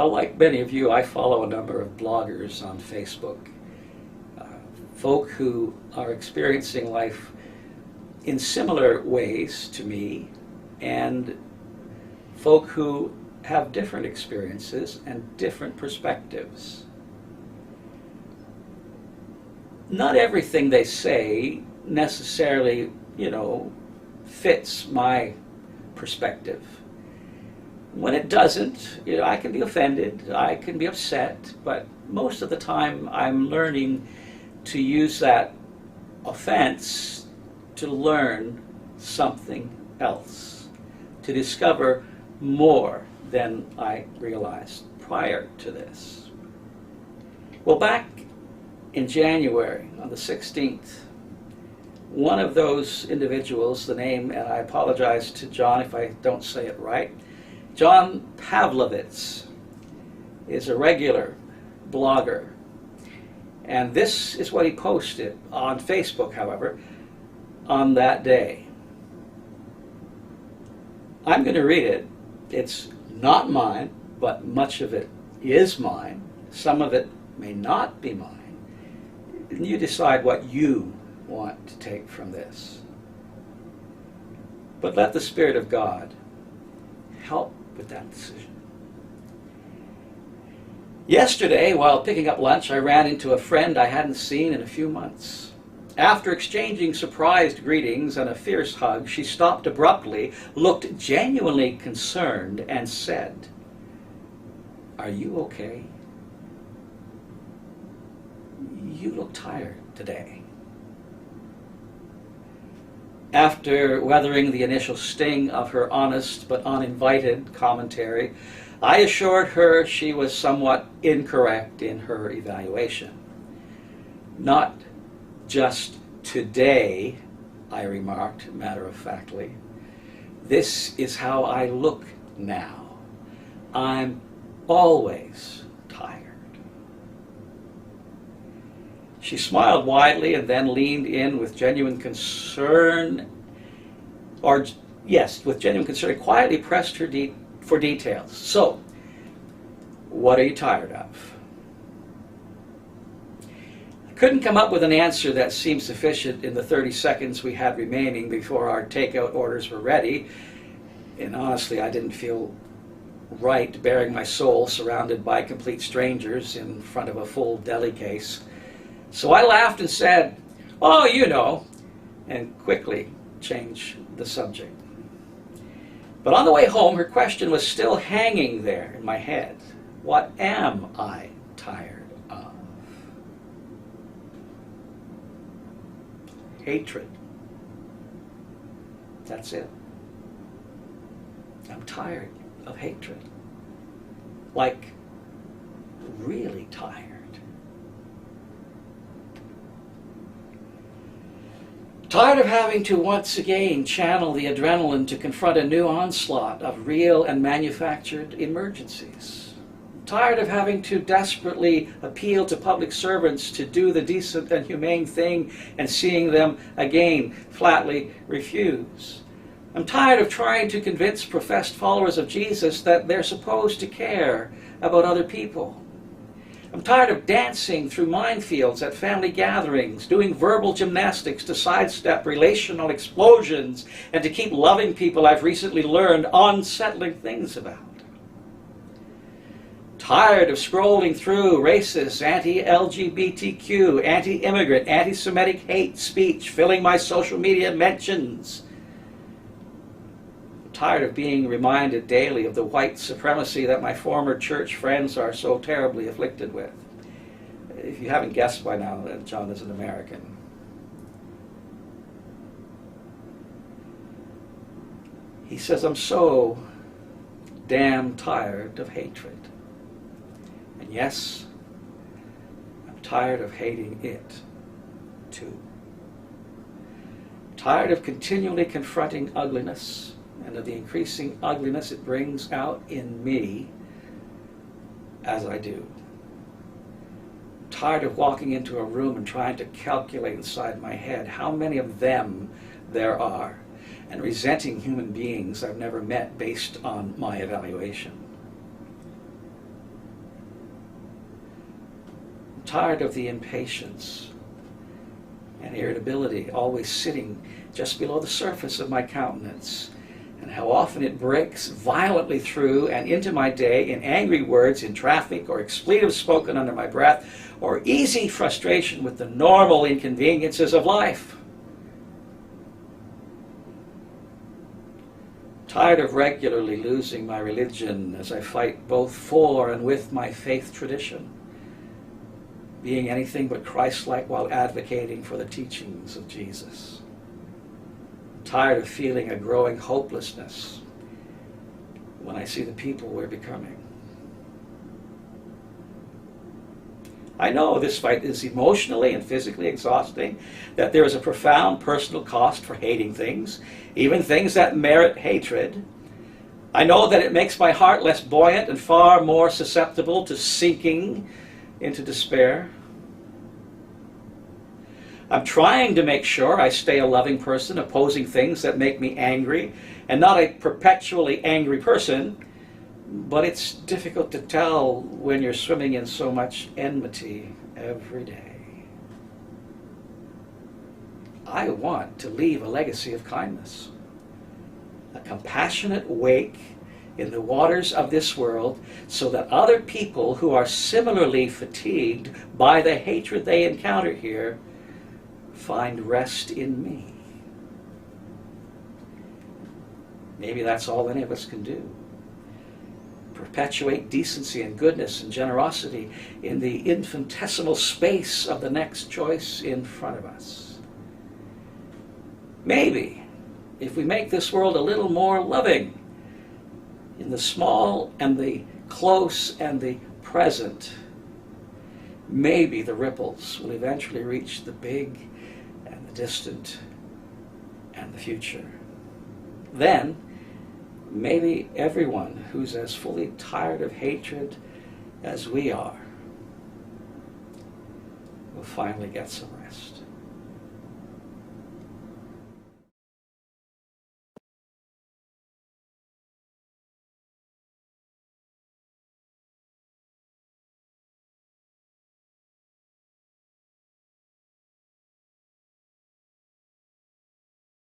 Like many of you, I follow a number of bloggers on Facebook, uh, folk who are experiencing life in similar ways to me, and folk who have different experiences and different perspectives. Not everything they say necessarily, fits my perspective. When it doesn't, I can be offended, I can be upset, but most of the time I'm learning to use that offense to learn something else, to discover more than I realized prior to this. Well, back in January, on the 16th, one of those individuals, the name, and I apologize to John if I don't say it right, John Pavlovitz, is a regular blogger. And this is what he posted on Facebook, however, on that day. I'm going to read it. It's not mine, but much of it is mine. Some of it may not be mine. And you decide what you want to take from this. But let the Spirit of God help with that decision. Yesterday, while picking up lunch, I ran into a friend I hadn't seen in a few months. After exchanging surprised greetings and a fierce hug, she stopped abruptly, looked genuinely concerned, and said, "Are you okay? You look tired today." After weathering the initial sting of her honest but uninvited commentary, I assured her she was somewhat incorrect in her evaluation. "Not just today," I remarked matter-of-factly. "This is how I look now. I'm always tired." She smiled widely and then leaned in with genuine concern, quietly pressed her for details. "So, what are you tired of?" I couldn't come up with an answer that seemed sufficient in the 30 seconds we had remaining before our takeout orders were ready, and honestly, I didn't feel right bearing my soul surrounded by complete strangers in front of a full deli case. So I laughed and said, "Oh, and quickly changed the subject. But on the way home, her question was still hanging there in my head. What am I tired of? Hatred. That's it. I'm tired of hatred. Like, really tired. Tired of having to once again channel the adrenaline to confront a new onslaught of real and manufactured emergencies. Tired of having to desperately appeal to public servants to do the decent and humane thing and seeing them again flatly refuse. I'm tired of trying to convince professed followers of Jesus that they're supposed to care about other people. I'm tired of dancing through minefields at family gatherings, doing verbal gymnastics to sidestep relational explosions and to keep loving people I've recently learned unsettling things about. Tired of scrolling through racist, anti-LGBTQ, anti-immigrant, anti-Semitic hate speech filling my social media mentions. Tired of being reminded daily of the white supremacy that my former church friends are so terribly afflicted with. If you haven't guessed by now, John is an American. He says, "I'm so damn tired of hatred. And yes, I'm tired of hating it, too. Tired of continually confronting ugliness and of the increasing ugliness it brings out in me. as I do. I'm tired of walking into a room and trying to calculate inside my head how many of them there are, and resenting human beings I've never met based on my evaluation. I'm tired of the impatience and irritability always sitting just below the surface of my countenance, and how often it breaks violently through and into my day in angry words in traffic, or expletives spoken under my breath, or easy frustration with the normal inconveniences of life. Tired of regularly losing my religion as I fight both for and with my faith tradition, being anything but Christ-like while advocating for the teachings of Jesus. Tired of feeling a growing hopelessness when I see the people we're becoming. I know this fight is emotionally and physically exhausting, that there is a profound personal cost for hating things, even things that merit hatred. I know that it makes my heart less buoyant and far more susceptible to sinking into despair. I'm trying to make sure I stay a loving person, opposing things that make me angry, and not a perpetually angry person, but it's difficult to tell when you're swimming in so much enmity every day. I want to leave a legacy of kindness, a compassionate wake in the waters of this world, so that other people who are similarly fatigued by the hatred they encounter here find rest in me. Maybe that's all any of us can do. Perpetuate decency and goodness and generosity in the infinitesimal space of the next choice in front of us. Maybe if we make this world a little more loving in the small and the close and the present, maybe the ripples will eventually reach the big and the distant and the future. Then, maybe everyone who's as fully tired of hatred as we are will finally get some rest.